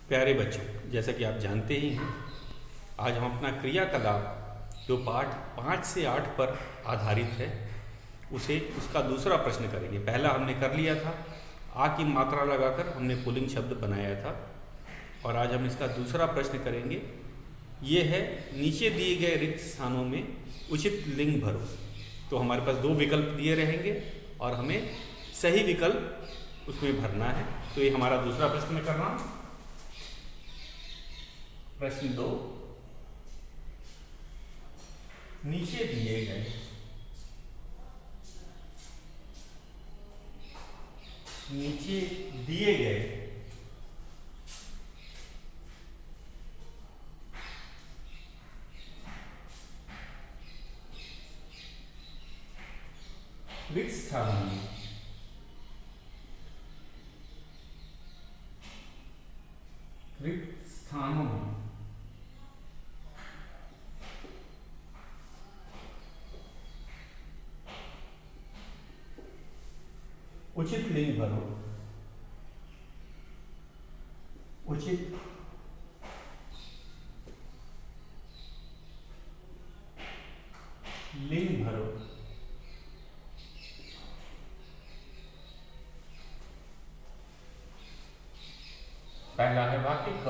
प्यारे बच्चों, जैसा कि आप जानते ही हैं, आज हम अपना क्रियाकलाप जो पाठ 5 से 8 पर आधारित है उसका दूसरा प्रश्न करेंगे। पहला हमने कर लिया था, आ की मात्रा लगाकर हमने पुल्लिंग शब्द बनाया था, और आज हम इसका दूसरा प्रश्न करेंगे। ये है, नीचे दिए गए रिक्त स्थानों में उचित लिंग भरो। तो हमारे पास 2 विकल्प दिए रहेंगे और हमें सही विकल्प उसमें भरना है। तो ये हमारा दूसरा प्रश्न मैं कर रहा हूँ। प्रश्न 2, नीचे दिए गए रिक्त स्थानों में उचित लिंग भरो। उचित लिंग भरो। पहला है वाक्य क,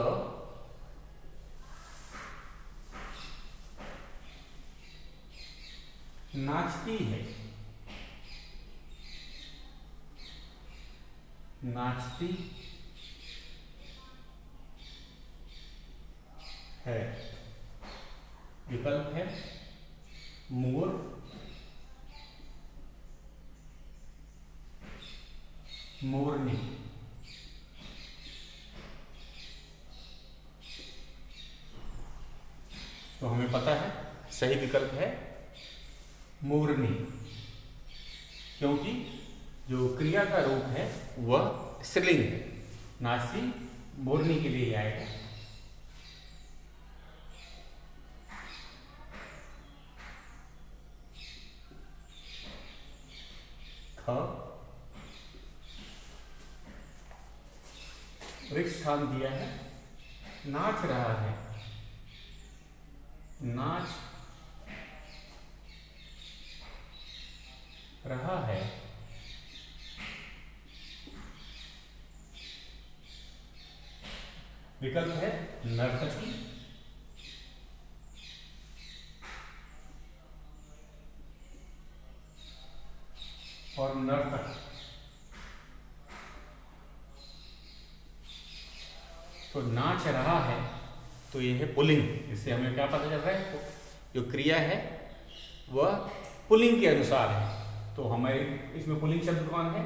नाचती है। नाचती है। विकल्प है मोर, मोरनी। तो हमें पता है सही विकल्प है मोरनी, क्योंकि जो क्रिया का रूप है वह स्त्रीलिंग है। नाचती मोरनी के लिए आएगा। ख, रिक्त स्थान दिया है, नाच रहा है। नाच रहा है। विकल्प है नर्तकी, और नर्तक। तो नाच रहा है, तो यह है पुल्लिंग। इससे हमें क्या पता चल रहा है, जो क्रिया है वह पुल्लिंग के अनुसार है। तो हमारे इसमें पुल्लिंग शब्द कौन है?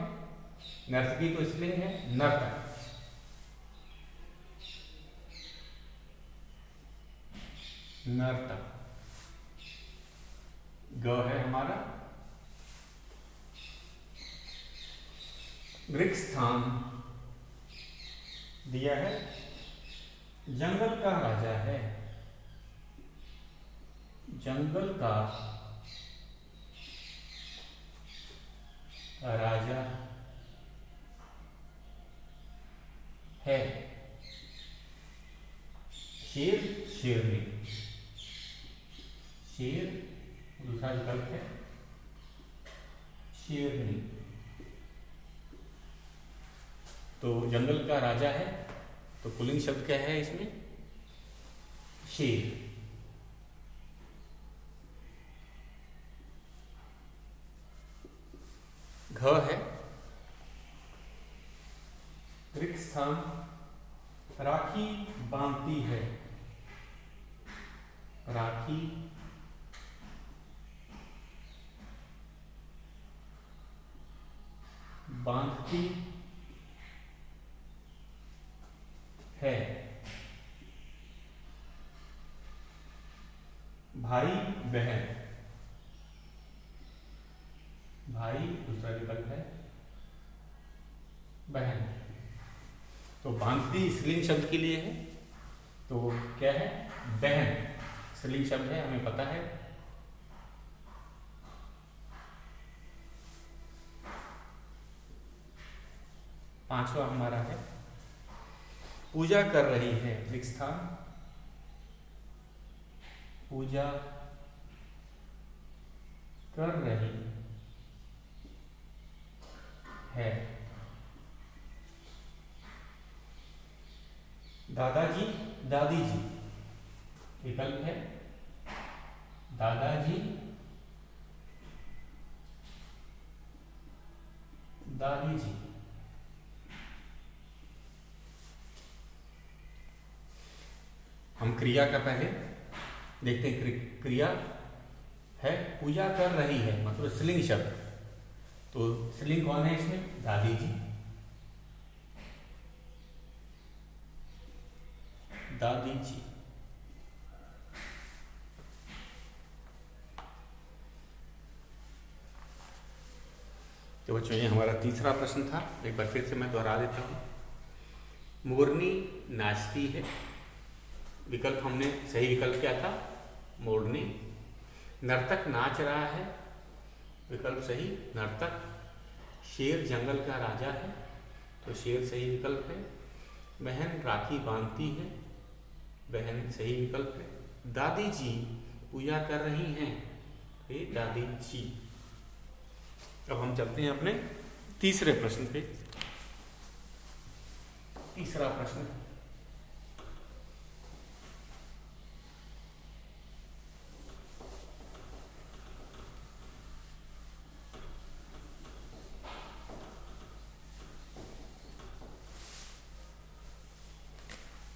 नर्तकी तो स्त्रीलिंग है, नर्तक। नर्तक। ग है हमारा रिक्त स्थान दिया है, जंगल का राजा है। जंगल का राजा है। शेर, शेरनी। शेर दूसरा विकल्प है शेरनी। तो जंगल का राजा है, तो पुल्लिंग शब्द क्या है इसमें? शेर। घ है रिक्त स्थान, राखी बांधती है। राखी बांधती है। भाई बहन। भाई दूसरा विकल्प है बहन। तो बांधती स्त्रीलिंग शब्द के लिए है, तो क्या है? बहन स्त्रीलिंग शब्द है, हमें पता है। पांचवा हमारा है पूजा कर रही है, रिक्त स्थान, पूजा कर रही है। दादाजी, दादी जी, विकल्प है दादाजी, दादी जी। हम क्रिया का पहले देखते हैं। क्रिया है पूजा कर रही है, मतलब स्त्रीलिंग शब्द, तो स्त्रीलिंग कौन है इसमें? दादी जी, दादी जी। तो बच्चों ये हमारा तीसरा प्रश्न था, एक बार फिर से मैं दोहरा देता हूँ। मोरनी नाचती है, विकल्प हमने सही विकल्प क्या था? मोरनी। नर्तक नाच रहा है, विकल्प सही नर्तक। शेर जंगल का राजा है, तो शेर सही विकल्प है। बहन राखी बांधती है, बहन सही विकल्प है। दादी जी पूजा कर रही हैं, ये दादी जी। अब हम चलते हैं अपने तीसरे प्रश्न पे। तीसरा प्रश्न,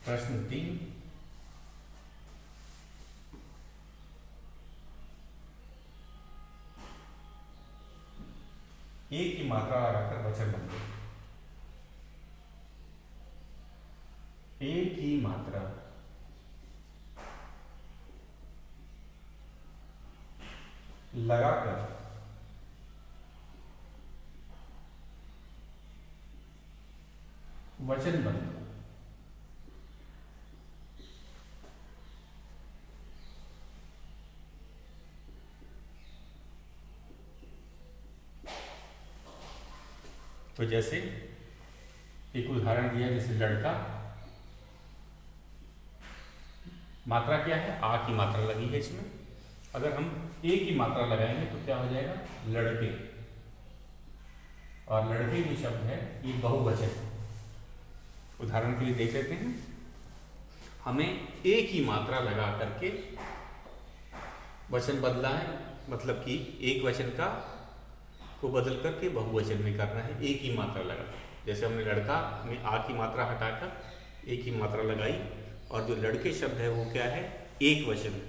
प्रश्न 3, एक की मात्रा लगाकर वचन बनाओ। एक की मात्रा लगाकर वचन बनाओ। तो जैसे एक उदाहरण दिया, जैसे लड़का, मात्रा क्या है? आ की मात्रा लगी है इसमें। अगर हम ए की मात्रा लगाएंगे तो क्या हो जाएगा? लड़के। और लड़के जो शब्द है ये बहुवचन। उदाहरण के लिए देख लेते हैं। हमें ए की मात्रा लगा करके वचन बदला है, मतलब कि एक वचन का को बदल करके बहुवचन में करना है, एक ही मात्रा लगा। जैसे हमने लड़का में आ की मात्रा हटाकर एक ही मात्रा लगाई, और जो लड़के शब्द है वो क्या है? एक वचन।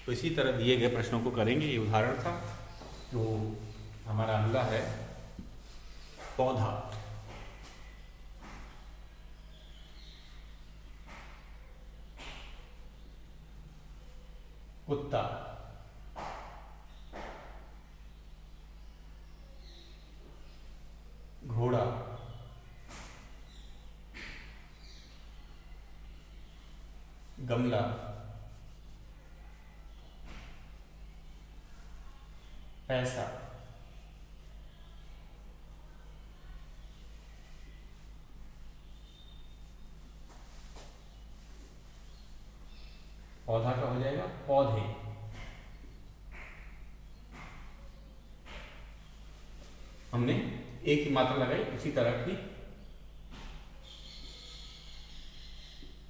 तो इसी तरह दिए गए प्रश्नों को करेंगे। ये उदाहरण था। तो हमारा अगला है पौधा। कुत्ता, घोड़ा, गमला, पैसा। पौधा का हो जाएगा पौधे। हमने एक ही मात्रा लगाई, उसी तरह की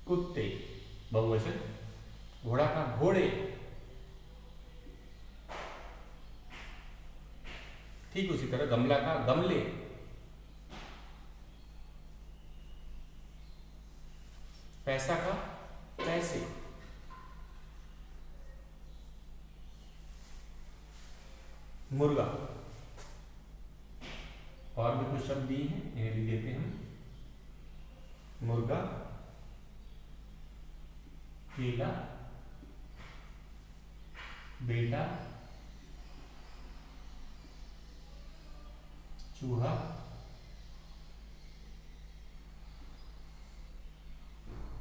कुत्ते बहुवचन। घोड़ा का घोड़े, ठीक उसी तरह गमला का गमले। पैसा का पैसे। मुर्गा। और भी कुछ शब्द दिए हैं, इन्हें भी देते हैं। मुर्गा, केला, बेटा, चूहा,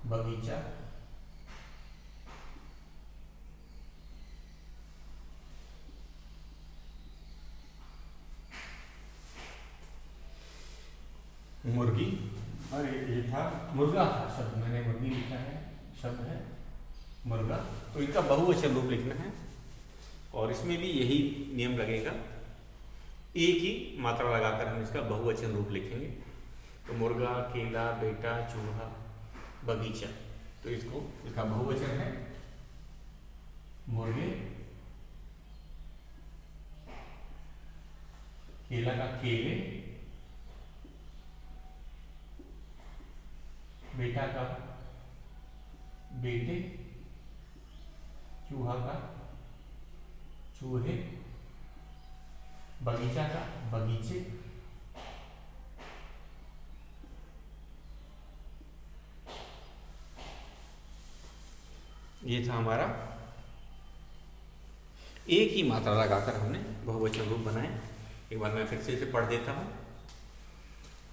बगीचा, मुर्गी। और ये था मुर्गा था शब्द, मैंने मुर्गी लिखा है, शब्द है मुर्गा, तो इनका बहुवचन रूप लिखना है और इसमें भी यही नियम लगेगा, एक ही मात्रा लगाकर हम इसका बहुवचन रूप लिखेंगे। तो मुर्गा, केला, बेटा, चूहा, बगीचा, तो इसका बहुवचन है मुर्गे, केला का केले, बेटा का बेटे, चूहा का चूहे, बगीचा का बगीचे, ये था हमारा एक ही मात्रा लगाकर हमने बहुवचन रूप बनाए। एक बार मैं फिर से इसे पढ़ देता हूँ।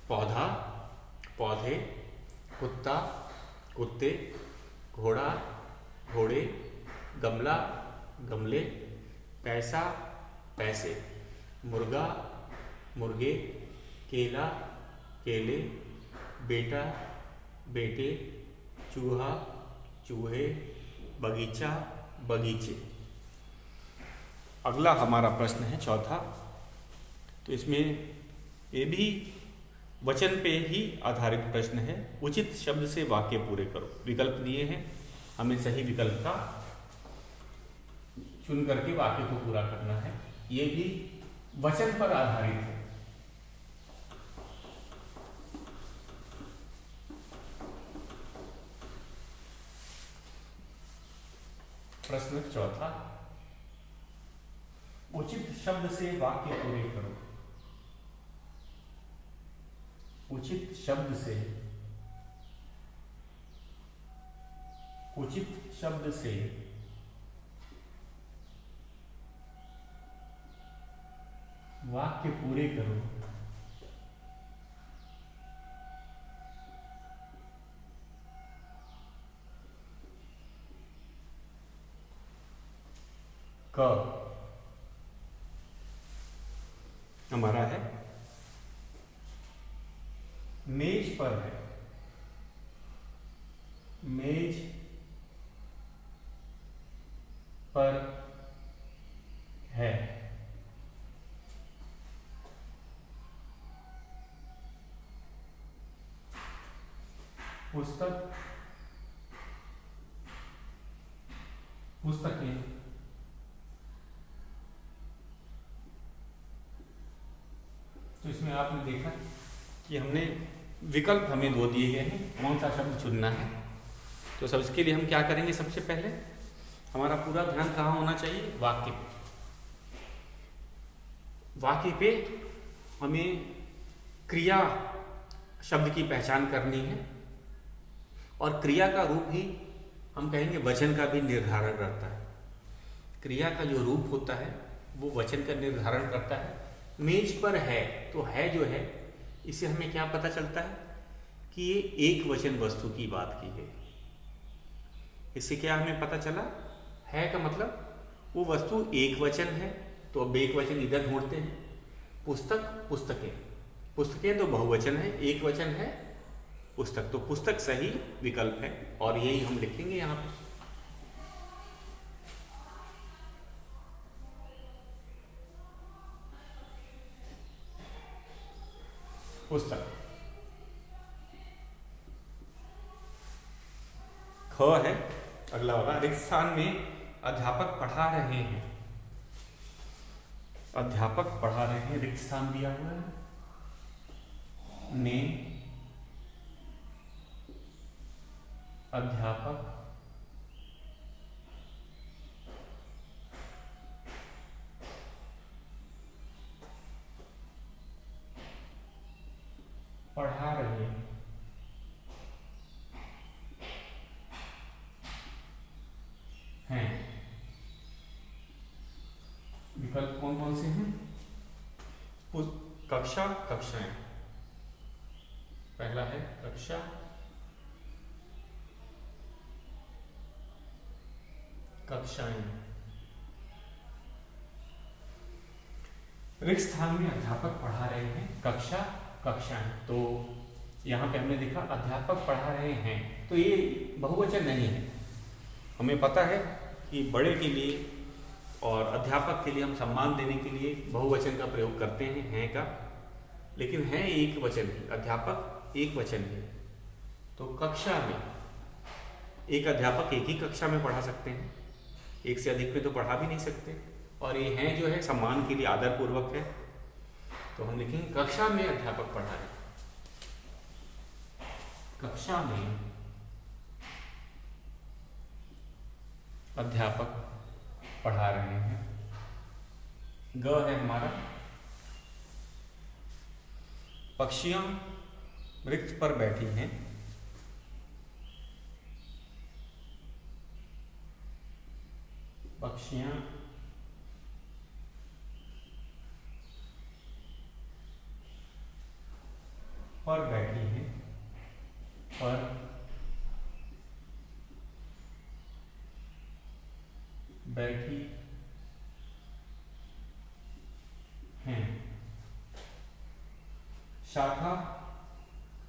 पौधा, पौधे, कुत्ता, कुत्ते, घोड़ा, घोड़े, गमला, गमले, पैसा, पैसे, मुर्गा, मुर्गे, केला, केले, बेटा, बेटे, चूहा, चूहे, बगीचा, बगीचे। अगला हमारा प्रश्न है चौथा, तो इसमें ये भी वचन पे ही आधारित प्रश्न है। उचित शब्द से वाक्य पूरे करो। विकल्प दिए हैं, हमें सही विकल्प का चुन करके वाक्य को पूरा करना है। ये भी वचन पर आधारित है। प्रश्न चौथा, उचित शब्द से वाक्य पूरे करो। उचित शब्द से, उचित शब्द से वाक्य पूरे करो। क हमारा है मेज पर है, मेज पर है। पुस्तक, पुस्तकें, तो इसमें आपने देखा कि हमने विकल्प हमें दो दिए गए हैं, कौन सा शब्द चुनना है। तो सब इसके लिए हम क्या करेंगे, सबसे पहले हमारा पूरा ध्यान कहाँ होना चाहिए, वाक्य पे। वाक्य पे हमें क्रिया शब्द की पहचान करनी है और क्रिया का रूप ही हम कहेंगे वचन का भी निर्धारण करता है। क्रिया का जो रूप होता है वो वचन का निर्धारण करता है। मेज पर है, तो है जो है, इससे हमें क्या पता चलता है कि ये एक वचन वस्तु की बात की गई। इससे क्या हमें पता चला, है का मतलब वो वस्तु एक वचन है, तो अब एक वचन इधर ढूंढते हैं। पुस्तक, पुस्तकें, पुस्तकें तो बहुवचन है, एक वचन है पुस्तक, तो पुस्तक सही विकल्प है और यही हम लिखेंगे यहाँ पे। पुस्तक। ख है अगला वाला, रिक्त स्थान में अध्यापक पढ़ा रहे हैं। अध्यापक पढ़ा रहे हैं, रिक्त स्थान दिया हुआ है। ने अध्यापक पढ़ा रहे हैं। विकल्प कौन कौन से हैं, कक्षा, कक्षाएं। पहला है कक्षा, कक्षाएं। रिक्त स्थान में अध्यापक पढ़ा रहे हैं, कक्षा, कक्षाएं, तो यहाँ पे हमने देखा अध्यापक पढ़ा रहे हैं, तो ये बहुवचन नहीं है। हमें पता है कि बड़े के लिए और अध्यापक के लिए हम सम्मान देने के लिए बहुवचन का प्रयोग करते हैं का, लेकिन है एक वचन ही, अध्यापक एक वचन है। तो कक्षा में एक अध्यापक एक ही कक्षा में पढ़ा सकते हैं, एक से अधिक में तो पढ़ा भी नहीं सकते। और ये हैं जो है सम्मान के लिए आदरपूर्वक है, तो हम लिखेंगे कक्षा में अध्यापक पढ़ा रहे, कक्षा में अध्यापक पढ़ा रहे हैं। ग है हमारा पक्षियां वृक्ष पर बैठी हैं, पक्षियां पर बैठी हैं, पर बैठी हैं। शाखा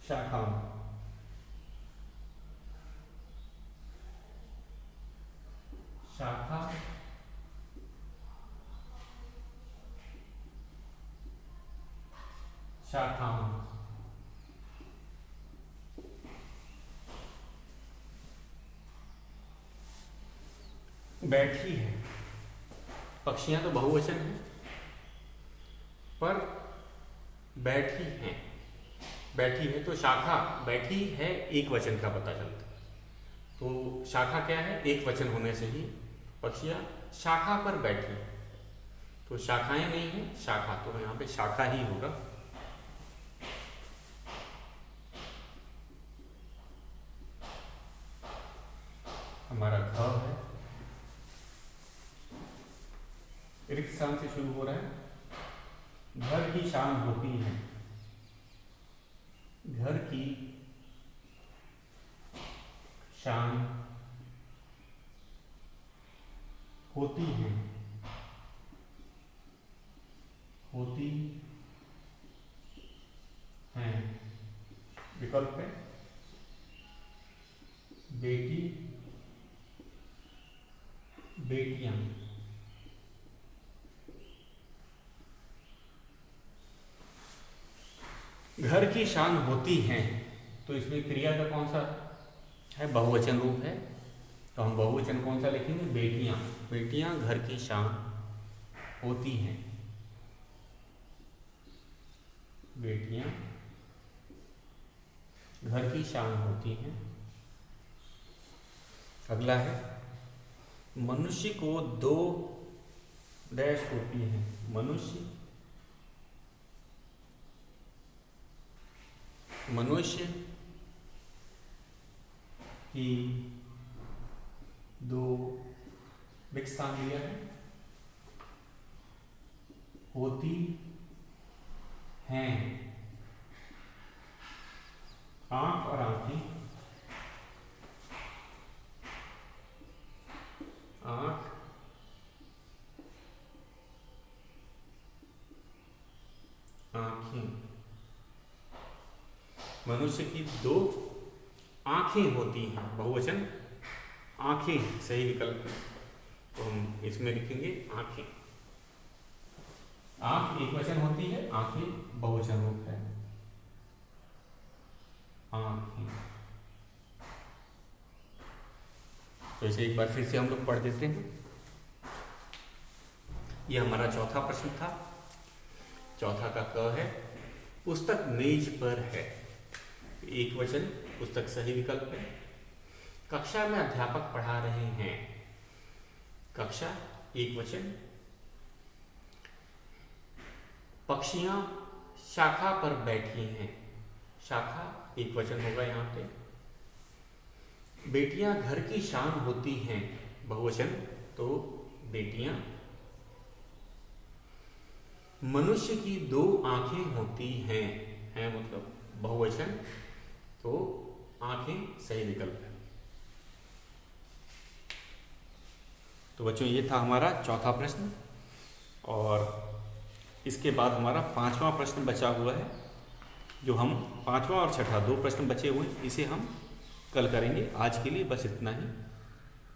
शाखा शाखा शाखा बैठी है। पक्षियां तो बहुवचन है, पर बैठी हैं, बैठी है तो शाखा बैठी है एक वचन का पता चलता है। तो शाखा क्या है, एक वचन होने से ही पक्षियां शाखा पर बैठी, तो शाखाएं नहीं है शाखा, तो यहाँ पे शाखा ही होगा। हमारा घ है, रिक्त शान से शुरू हो रहा है। घर की शान होती है, घर की शान होती है, होती हैं। विकल्प है बेटी बेटियां। घर की शान होती हैं, तो इसमें क्रिया का कौन सा है, बहुवचन रूप है, तो हम बहुवचन कौन सा लिखेंगे, बेटियां। बेटियां घर की शान होती हैं, बेटियां घर की शान होती हैं। अगला है मनुष्य को दो डैश होती है, मनुष्य मनुष्य की दो विक स्थान लिया है, होती हैं। आंख और आंखें, आंख आंखें। मनुष्य की दो आंखें होती हैं, बहुवचन आंखें सही विकल्प है, तो हम इसमें लिखेंगे आंखें। आंख एक वचन होती है, आंखें बहुवचन रूप है, आंखें। तो इसे एक बार फिर से हम लोग पढ़ देते हैं। यह हमारा चौथा प्रश्न था। चौथा का क है, पुस्तक मेज पर है, एक वचन पुस्तक सही विकल्प है। कक्षा में अध्यापक पढ़ा रहे हैं, कक्षा एक वचन। पक्षियां शाखा पर बैठी हैं, शाखा एक वचन होगा यहाँ पे। बेटियां घर की शान होती हैं, बहुवचन, तो बेटियां। मनुष्य की दो आंखें होती हैं, है मतलब बहुवचन, तो आंखें सही विकल्प है। तो बच्चों ये था हमारा चौथा प्रश्न, और इसके बाद हमारा पांचवा प्रश्न बचा हुआ है। जो हम पांचवा और छठा दो प्रश्न बचे हुए इसे हम कल करेंगे। आज के लिए बस इतना ही।